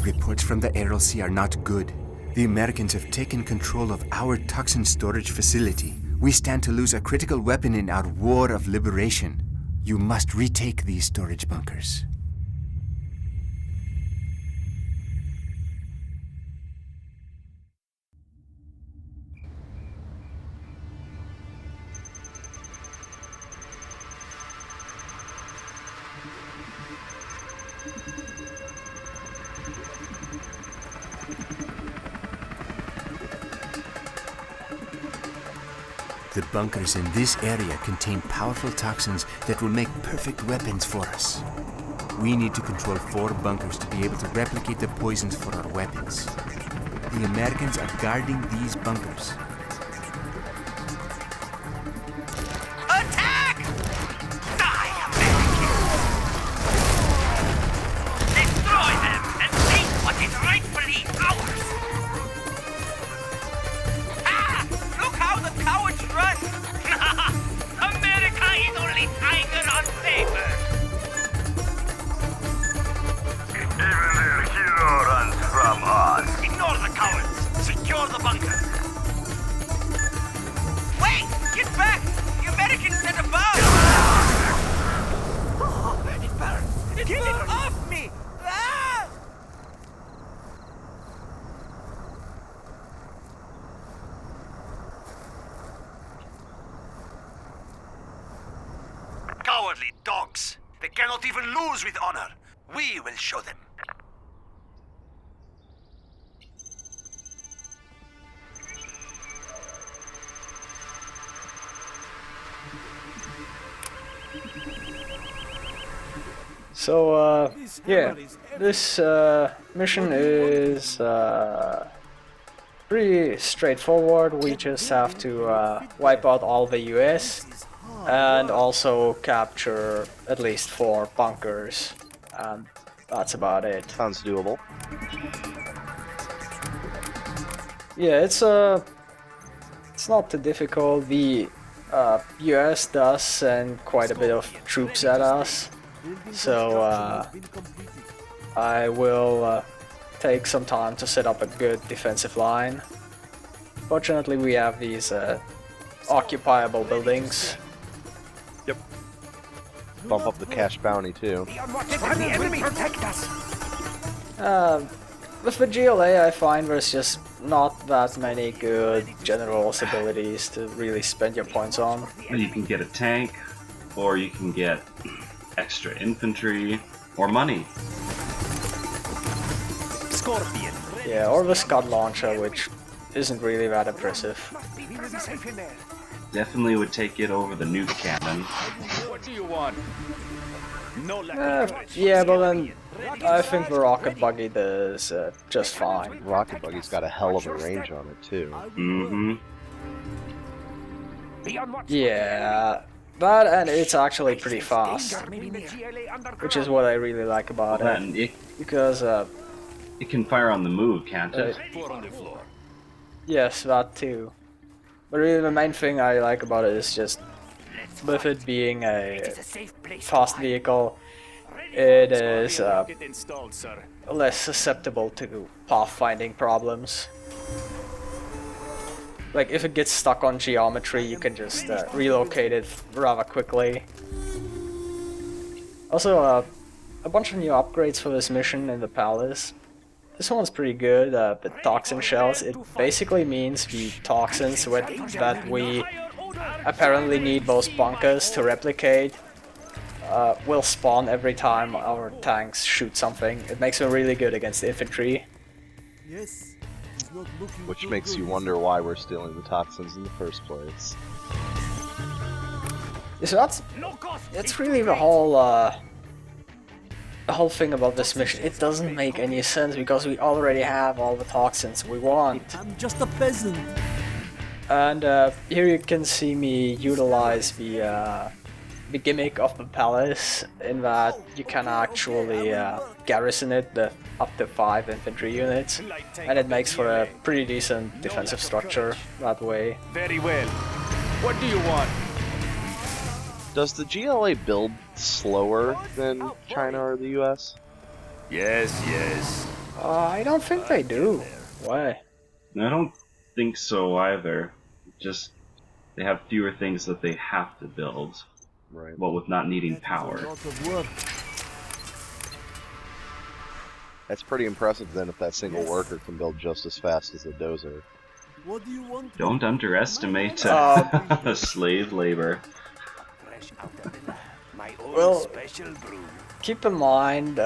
Reports from the Aral Sea are not good. The Americans have taken control of our toxin storage facility. We stand to lose a critical weapon in our war of liberation. You must retake these storage bunkers. The bunkers in this area contain powerful toxins that will make perfect weapons for us. We need to control 4 bunkers to be able to replicate the poisons for our weapons. The Americans are guarding these bunkers. Attack! Die, Americans! Destroy them and take what is rightfully ours! Ah! Look how the cowards run! America is only tiger on paper! Even their hero runs from us. Ignore the cowards! Secure the bunkers! Wait! Get back! The Americans set a bomb! Oh, it burned! Get it off me! Ah! Cowardly dogs! They cannot even lose with honor! We will show them! So, yeah, this mission is pretty straightforward. We just have to wipe out all the US and also capture at least 4 bunkers, and that's about it. Sounds doable. Yeah, it's not too difficult. The US does send quite a bit of troops at us. So I will take some time to set up a good defensive line. Fortunately, we have these occupiable buildings. Yep. Bump up the cash bounty too. With the GLA, I find there's just not that many good general's abilities to really spend your points on. You can get a tank, or you can get extra infantry, or money. Scorpion! Yeah, or the Scud launcher, which isn't really that impressive. Definitely would take it over the nuke cannon. What do you want? No Yeah, but then I think the rocket buggy does just fine. Rocket buggy's got a hell of a range on it too. Mm-hmm. Yeah, that, and it's actually pretty fast, which is what I really like about it. And it Because, can fire on the move, can't it? yes, that too. But really the main thing I like about it is just, with it being a fast vehicle, it is less susceptible to pathfinding problems. Like, if it gets stuck on geometry, you can just relocate it rather quickly. Also, a bunch of new upgrades for this mission in the palace. This one's pretty good, the toxin shells. It basically means the toxins that we apparently need those bunkers to replicate will spawn every time our tanks shoot something. It makes them really good against infantry. Which makes you wonder why we're stealing the toxins in the first place. So that's really the whole thing about this mission. It doesn't make any sense because we already have all the toxins we want. I'm just a peasant. And here you can see me utilize the gimmick of the palace, in that you can actually garrison it with up to 5 infantry units, and it makes for a pretty decent defensive structure that way. Very well. What do you want? Does the GLA build slower than China or the US? Yes, yes. I don't think they do. Why? I don't think so either. Just they have fewer things that they have to build. Right. Well, with not needing power. That's pretty impressive then if that single worker can build just as fast as the dozer. Don't underestimate slave labor. Well, keep in mind,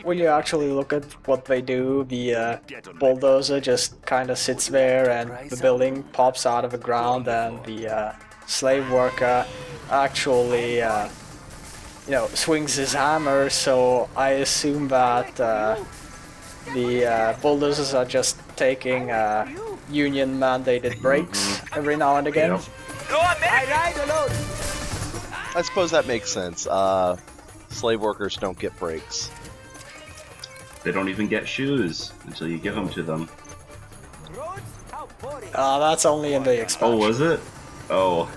when you actually look at what they do, the bulldozer just kind of sits there and the building pops out of the ground and the slave worker actually, swings his hammer, so I assume that the bulldozers are just taking union-mandated breaks every now and again. Yep. I suppose that makes sense. Slave workers don't get breaks. They don't even get shoes until you give them to them. That's only in the expansion. Oh, was it? Oh.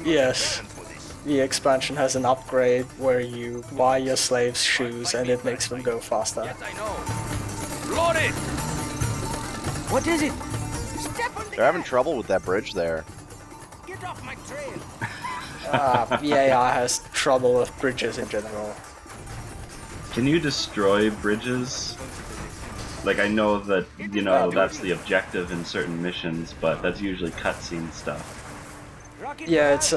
Yes. The expansion has an upgrade where you buy your slaves shoes and it makes them go faster. Load it! What is it? They're having trouble with that bridge there. Get off my trail! The AI has trouble with bridges in general. Can you destroy bridges? Like, I know that, that's the objective in certain missions, but that's usually cutscene stuff. Yeah, it's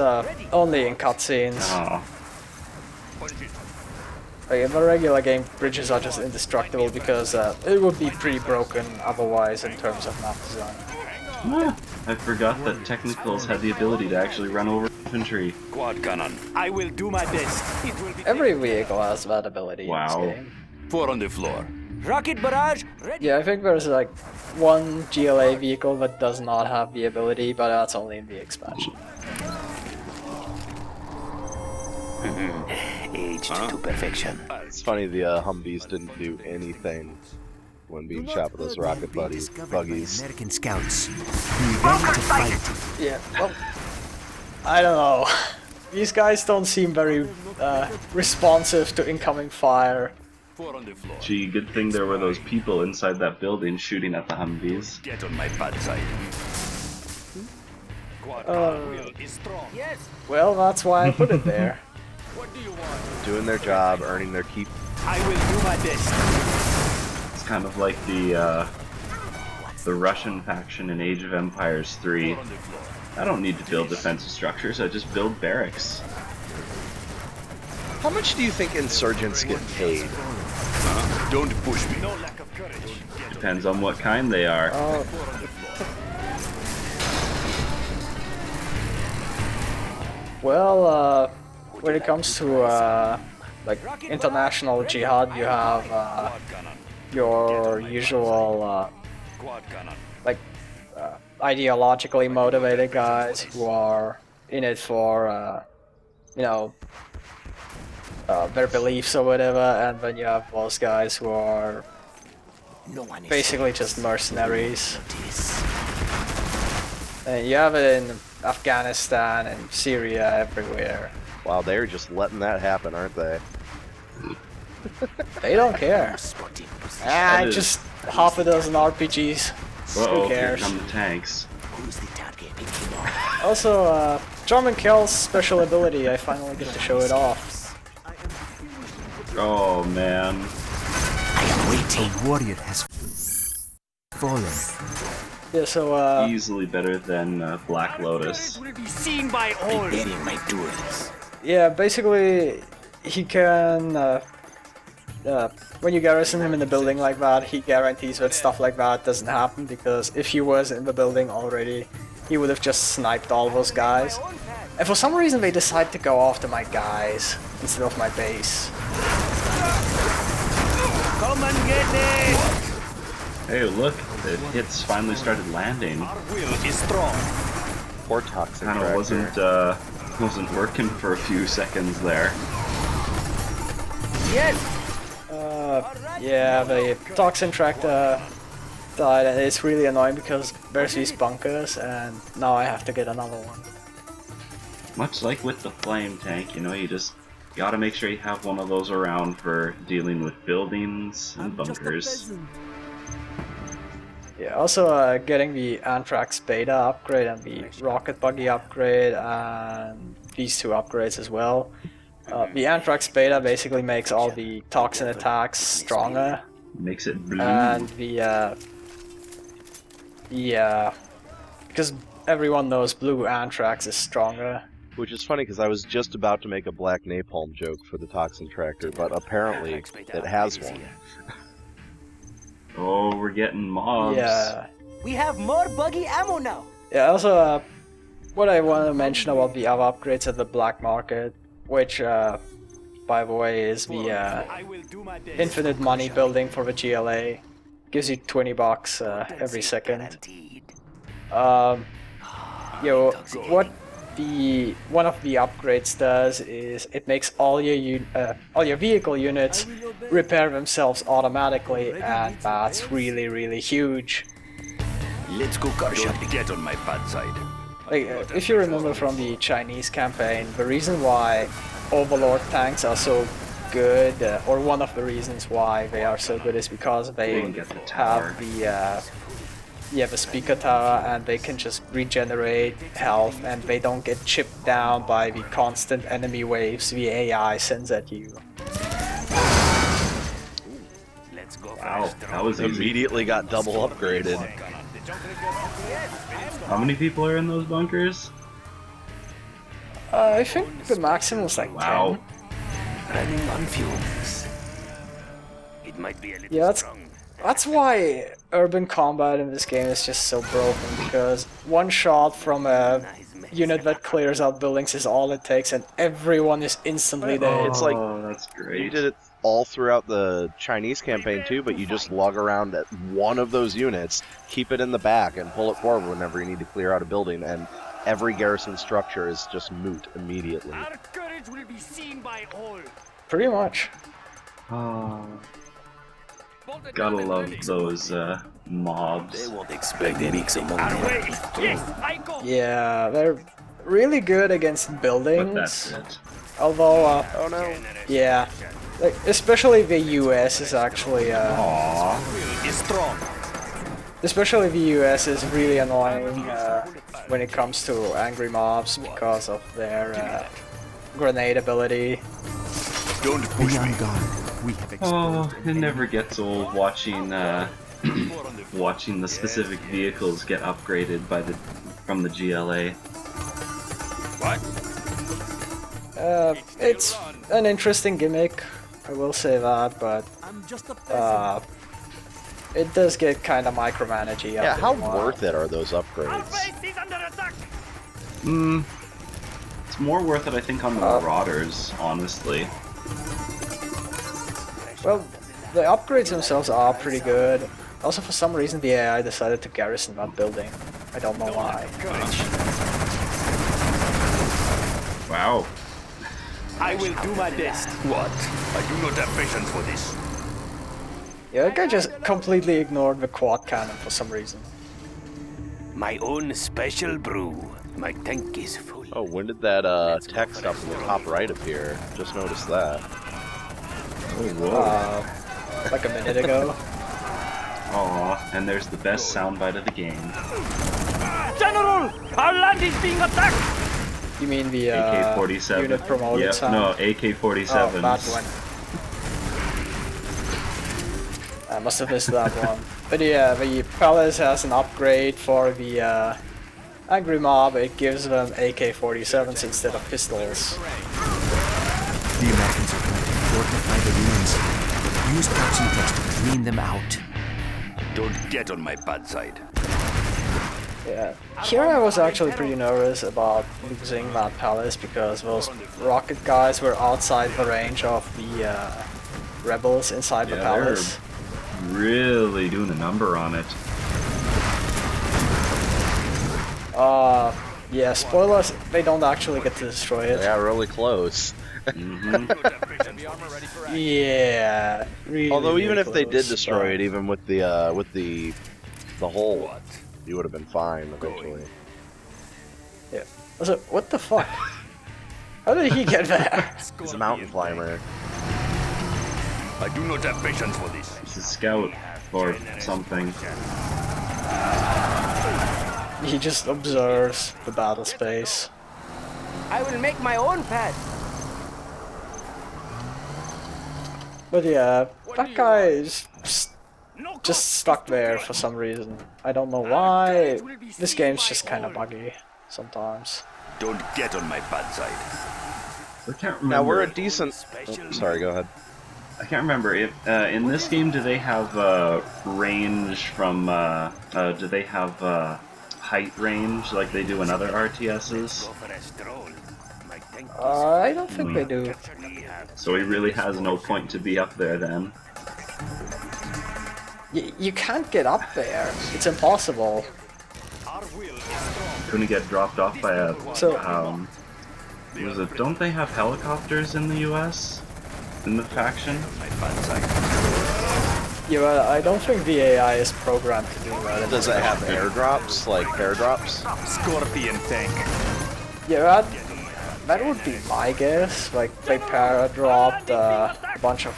only in cutscenes. Oh. Like, in the regular game, bridges are just indestructible because it would be pretty broken otherwise in terms of map design. I forgot that technicals had the ability to actually run over infantry. Quad cannon. I will do my best. It will be Every vehicle has that ability Wow. in this game. 4 on the floor. Rocket barrage ready. Yeah, I think there's like one GLA vehicle that does not have the ability, but that's only in the expansion. Aged to perfection. It's funny the Humvees didn't do anything when being shot with those rocket buggies. American scouts. Be ready to fight. Yeah, well, I don't know. These guys don't seem very responsive to incoming fire. 4 on the floor. Gee, good thing there were those people inside that building shooting at the Humvees. Get on my bad side. Quad cannon wheel is strong. Yes. Well, that's why I put it there. What do you want? Doing their job, earning their keep. I will do my best. It's kind of like the Russian faction in Age of Empires 3. 4 on the floor. I don't need to build defensive structures, I just build barracks. How much do you think insurgents get paid? Don't push me. No lack of courage. Depends on what kind they are. Oh, 4 on the floor. well, when it comes to like international jihad, you have Quad cannon. your usual Quad cannon. like ideologically motivated guys who are in it for their beliefs or whatever, and then you have those guys who are basically just mercenaries. And you have it in Afghanistan and Syria, everywhere. Wow, they're just letting that happen, aren't they? They don't care. That is- Just half a dozen RPGs. Uh-oh, Who here cares? come the tanks. Also, German Kell's special ability, I finally get to show it off. Oh man. A warrior has fallen. Yeah, so, Easily better than Black Lotus. Will be seen by all. yeah, basically, he can, when you garrison him in a building like that, he guarantees that stuff like that doesn't happen, because if he was in the building already, he would have just sniped all those guys. And for some reason they decide to go after my guys instead of my base. Come and get it. Hey, look, the hits finally started landing. Our will is strong. Poor toxic Kind of wasn't working for a few seconds there. Yes. Yeah, the toxin tractor died, and it's really annoying because there's these bunkers, and now I have to get another one. Much like with the flame tank, you just Gotta make sure you have one of those around for dealing with buildings and bunkers. Yeah, also getting the Anthrax Beta upgrade and the Rocket Buggy upgrade and these two upgrades as well. The Anthrax Beta basically makes all the toxin attacks stronger, Makes it blue. and because everyone knows blue Anthrax is stronger. Which is funny because I was just about to make a black napalm joke for the toxin tractor, but apparently it has one. Oh, we're getting mobs. Yeah. We have more buggy ammo now. Yeah, also, what I want to mention about the other upgrades at the black market, which, by the way, is the infinite money building for the GLA. Gives you 20 bucks every second. What one of the upgrades does is it makes all your vehicle units repair themselves automatically, and that's really huge. Let's go car shopping. Get on my bad side. Like, if you remember from the Chinese campaign, the reason why Overlord tanks are so good, or one of the reasons why they are so good, is because they have the speaker tower, and they can just regenerate health, and they don't get chipped down by the constant enemy waves the AI sends at you. Let's go. Wow, that was easy. Immediately got double upgraded. How many people are in those bunkers? I think the maximum is like 10. Wow. Running on fumes. It might be a little Yeah, strong. that's why urban combat in this game is just so broken, because one shot from a unit that clears out buildings is all it takes, and everyone is instantly dead. It's like that's great. you did it all throughout the Chinese campaign too, but you just lug around at one of those units, keep it in the back, and pull it forward whenever you need to clear out a building, and every garrison structure is just moot immediately. Our courage will be seen by all. Pretty much. Oh, gotta love those mobs. They won't expect any among them. Yes, I go. Yeah, they're really good against But buildings. that's it. Although, Oh no. yeah, like, especially the US is actually, Aww. Is strong. especially the US is really annoying when it comes to angry mobs because of their grenade ability. Don't Be push me. on guard. We have Oh, exposed it never gets old watching watching the specific vehicles get upgraded from the GLA. What? It's an interesting gimmick, I will say that, but it does get kind of micromanagey. Yeah, how worth it are those upgrades? Is under attack. It's more worth it, I think, on the Marauders, honestly. Well, the upgrades themselves are pretty good. Also, for some reason, the AI decided to garrison that building. I don't know why. Wow. I will do my best. What? I do not have patience for this. Yeah, that guy just completely ignored the quad cannon for some reason. My own special brew. My tank is full. Oh, when did that text up in the top right appear? Just noticed that. Oh, whoa. Like a minute ago. Aw, and there's the best soundbite of the game. General, our land is being attacked. You mean the AK-47. unit promoted Yep, sound? no, AK-47s. Oh, that one. I must have missed that one. But yeah, the Palace has an upgrade for the Angry Mob. It gives them AK-47s instead of pistols. The Americans are going to fortify the ruins. Use toxin trucks to clean them out. Don't get on my bad side. Yeah. Here I was actually pretty nervous about losing that palace because those rocket guys were outside the range of the rebels inside the Yeah, palace. Really doing a number on it. Yeah, spoilers, they don't actually get to destroy it. Yeah, really close. Yeah, really. Although even really if they did close, destroy but- it, even with the hole, you would have been fine eventually. Yeah. Also, what the fuck? How did he get there? He's a mountain climber. I do not have patience for this. He's a scout or something. He just observes the battle space. I will make my own path. But yeah, that guy is just stuck there for some reason. I don't know why. This game's just kind of buggy sometimes. Don't get on my bad side. I can't remember. Now we're a decent. Oh, sorry, go ahead. I can't remember if in this game do they have range from do they have height range like they do in other RTSs? I don't think they do. So he really has no point to be up there then. You can't get up there. It's impossible. Couldn't get dropped off by a So- was it? Don't they have helicopters in the U.S. in the faction? Yeah, well, I don't think the AI is programmed to do that. Does it have airdrops, like airdrops? Scorpion tank. Yeah, that would be my guess. Like, they para-dropped a bunch of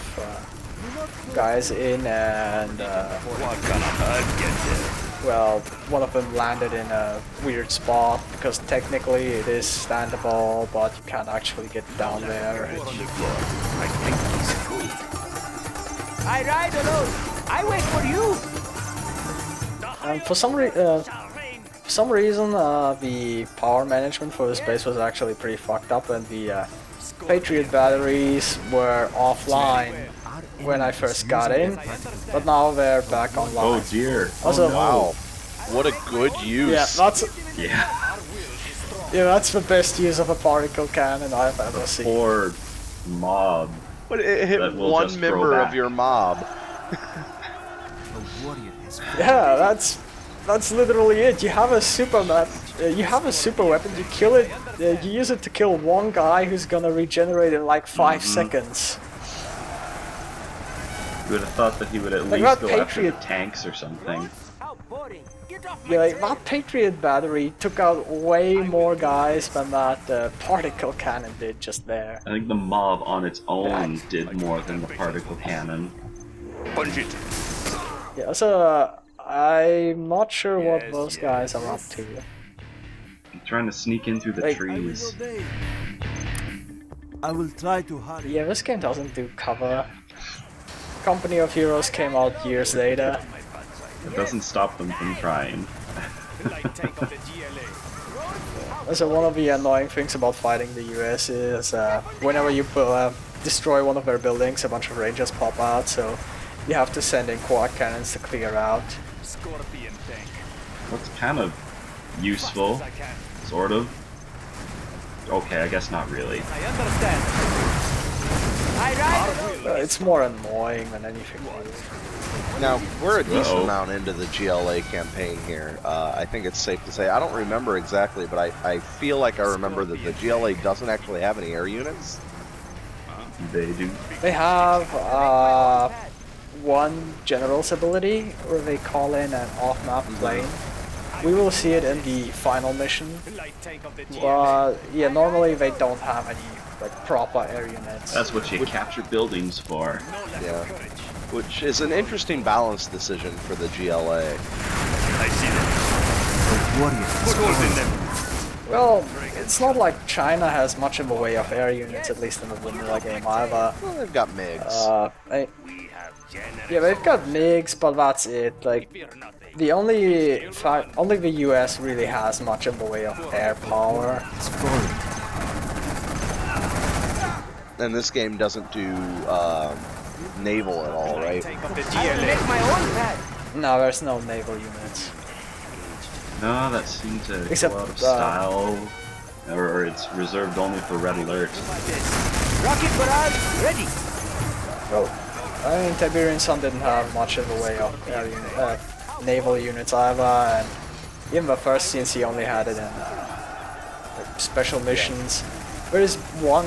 guys in and, What kind of hurt get there? well, one of them landed in a weird spot because technically it is standable, but you can't actually get down there. On the floor. I think he's free. I ride alone. I wait for you. And for some reason, the power management for this base was actually pretty fucked up, and the Patriot batteries were offline when I first got in, but now they're back online. Oh dear! Also, Wow, what a good use. yeah, Yeah, that's the best use of a particle cannon I've ever seen. poor mob. But it hit That will one just throw member back. of your mob. Yeah, that's literally it. You have a super weapon. You kill it. You use it to kill one guy who's gonna regenerate in like 5 seconds. You would have thought that he would at Like least that go after the Patriot- tanks or something. How boring. Get off my Yeah, like, that Patriot battery took out way more guys than that particle cannon did just there. I think the mob on its own did more than the particle cannon. Punch it. Yeah, so I'm not sure what those guys are up to. I'm trying to sneak in through the Like- trees. I will try to hurry. Yeah, this game doesn't do cover. Company of Heroes came out years later. It doesn't stop them from trying. So one of the annoying things about fighting the US is whenever you destroy one of their buildings, a bunch of rangers pop out, so you have to send in quad cannons to clear out. Scorpion tank. That's kind of useful, sort of. Okay, I guess not really. I understand. I ride alone. It's more annoying than anything else. Now, we're a decent Uh-oh. amount into the GLA campaign here. I think it's safe to say, I don't remember exactly, but I feel like I remember that the GLA doesn't actually have any air units. They do. They have one general's ability where they call in an off-map plane. We will see it in the final mission. Yeah, normally they don't have any like proper air units. That's what you capture buildings for. Yeah. Which is an interesting balance decision for the GLA. I see them. Put holes in them. Well, it's not like China has much in the way of air units, at least in the vanilla game either. Well, they've got MiGs. Yeah, they've got MiGs, but that's it. Like, the only the US really has much in the way of air power. And this game doesn't do naval at all, right? I will make my own path. No, there's no naval units. No, that seemed to Except, go out of style. Or it's reserved only for Red Alert. Rocket barrage ready. Well, I mean, Tiberian Sun didn't have much in the way of naval units either, and even the first CNC only had it in like, special missions. There is one,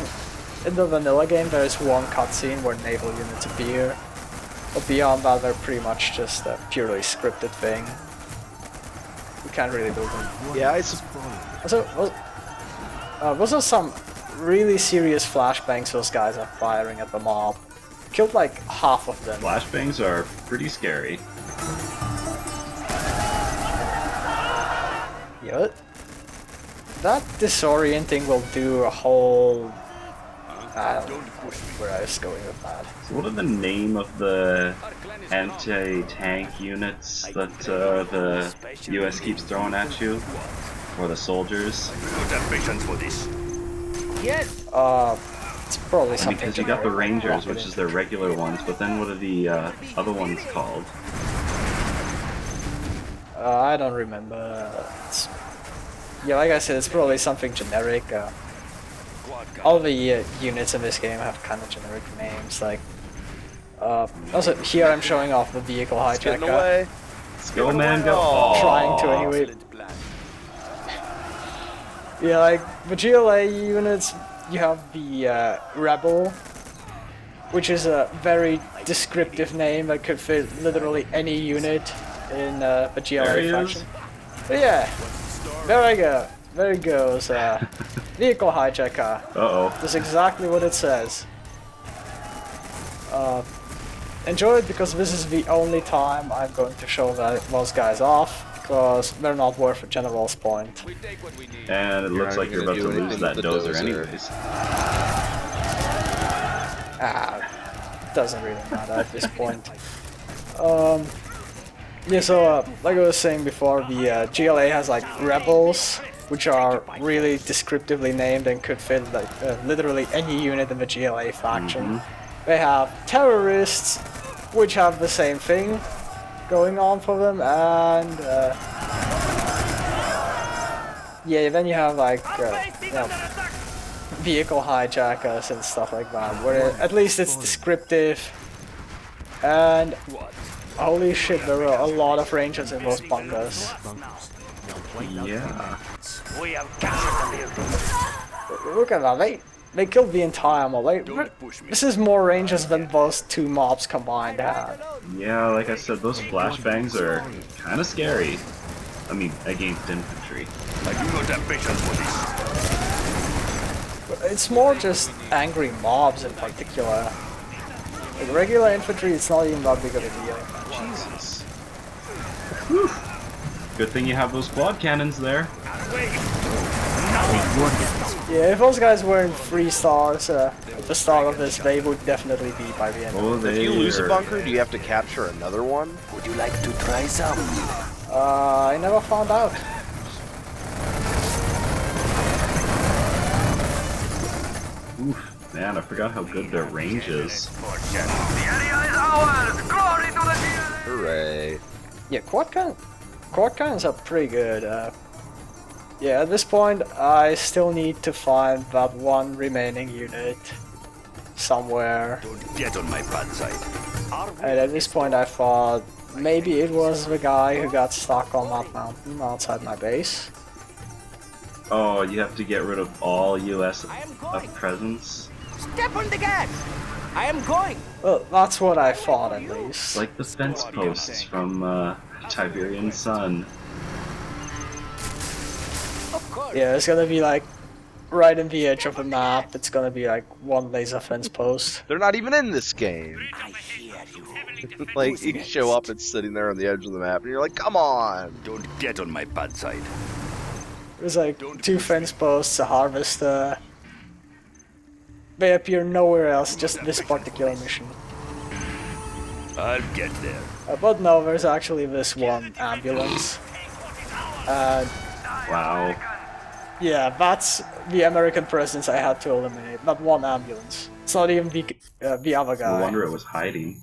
in the vanilla game, there is one cutscene where naval units appear, but beyond that they're pretty much just a purely scripted thing. You can't really do them. Yeah, Also, was there some really serious flashbangs those guys are firing at the mob. Killed like half of them. Flashbangs are pretty scary. Yeah. That disorienting will do a whole... I don't know where I was going with that. So what are the name of the anti-tank units that the US keeps throwing at you? Or the soldiers? Don't have patience for this. It's probably something Because you got the generic. Rangers, which is their regular ones, but then what are the other ones called? I don't remember. Yeah, like I said, it's probably something generic. All the units in this game have kind of generic names, like... also, here I'm showing off the vehicle Getting hijacker. away. Go, man, go! Trying to anyway. Yeah, like, the GLA units, you have the Rebel, which is a very descriptive name that could fit literally any unit in the GLA There he faction. is. But yeah, there I go. There it goes. Vehicle hijacker. Uh-oh. That's exactly what it says. Enjoy it because this is the only time I'm going to show those guys off, because they're not worth a general's point. And it looks like you're about to do lose anything that with the dozer dozer. anyways. Doesn't really matter at this point. Yeah, so like I was saying before, the GLA has like rebels, which are really descriptively named and could fit like literally any unit in the GLA faction. They have terrorists, which have the same thing going on for them, and yeah, then you have like you know, vehicle hijackers and stuff like that, where at least it's descriptive. And holy shit, there are a lot of Rangers in those bunkers. Yeah. We have captured the building. Look at that, they killed the entire mob. This is more Rangers than those two mobs combined had. Yeah, like I said, those flashbangs are kind of scary. I mean, against infantry. I do not have patience for this. It's more just angry mobs in particular. Like regular infantry, it's not even that big of a deal. Jesus. Whew. Good thing you have those quad cannons there. Yeah, if those guys weren't 3 stars at the start of this, they would definitely be by the end. Oh, If they you lose a are- bunker, do you have to capture another one? Would you like to try some? I never found out. Oof, man, I forgot how good their range is. The area is ours! Glory to the GLA! Hooray. Yeah, quad cannons are pretty good. Yeah, at this point, I still need to find that one remaining unit somewhere. Don't get on my bad side. And at this point, I thought maybe it was the guy who got stuck on that mountain outside my base. Oh, you have to get rid of all US presence? Step on the gas! I am going! Well, that's what I thought at least. Like the fence posts from Tiberian Sun. Of course. Yeah, it's gonna be like right in the edge of the map. It's gonna be like one laser fence post. They're not even in this game. I hear you. Like, you show up and sitting there on the edge of the map, and you're like, come on! Don't get on my bad side. There's like 2 fence posts, a harvester. They appear nowhere else, just this particular mission. I'll get there. But no, there's actually this one ambulance. Wow. Yeah, that's the American presence I had to eliminate. Not one ambulance. It's not even the other No guy. wonder it was hiding.